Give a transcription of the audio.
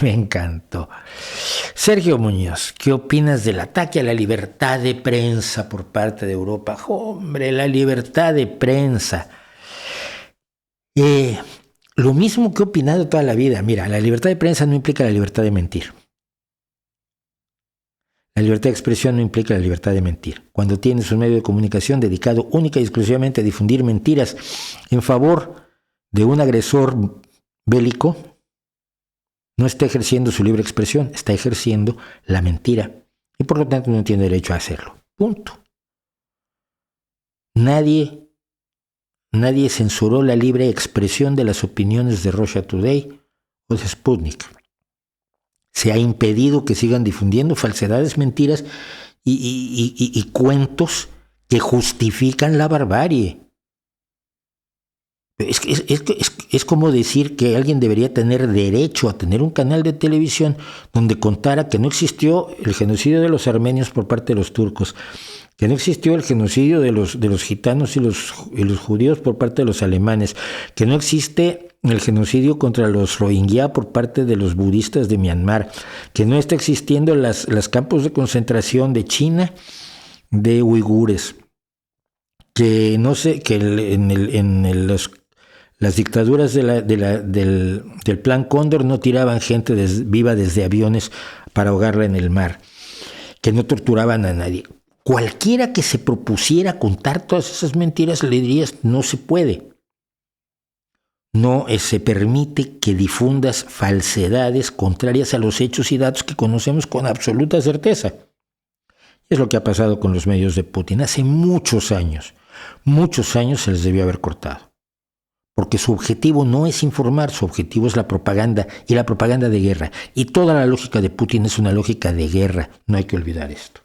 Me encantó. Sergio Muñoz, ¿qué opinas del ataque a la libertad de prensa por parte de Europa? Hombre, la libertad de prensa. Lo mismo que he opinado toda la vida. Mira, la libertad de prensa no implica la libertad de mentir. La libertad de expresión no implica la libertad de mentir. Cuando tienes un medio de comunicación dedicado única y exclusivamente a difundir mentiras en favor de un agresor bélico, no está ejerciendo su libre expresión, está ejerciendo la mentira. Y por lo tanto no tiene derecho a hacerlo. Punto. Nadie censuró la libre expresión de las opiniones de Russia Today o de Sputnik. Se ha impedido que sigan difundiendo falsedades, mentiras y cuentos que justifican la barbarie. Es como decir que alguien debería tener derecho a tener un canal de televisión donde contara que no existió el genocidio de los armenios por parte de los turcos, que no existió el genocidio de los gitanos y los judíos por parte de los alemanes, que no existe el genocidio contra los rohingya por parte de los budistas de Myanmar, que no está existiendo los campos de concentración de China de uigures, que no sé, que las dictaduras del Plan Cóndor no tiraban gente viva desde aviones para ahogarla en el mar, que no torturaban a nadie. Cualquiera que se propusiera contar todas esas mentiras le dirías, no se puede. No se permite que difundas falsedades contrarias a los hechos y datos que conocemos con absoluta certeza. Es lo que ha pasado con los medios de Putin. Hace muchos años se les debió haber cortado. Porque su objetivo no es informar, su objetivo es la propaganda, y la propaganda de guerra. Y toda la lógica de Putin es una lógica de guerra. No hay que olvidar esto.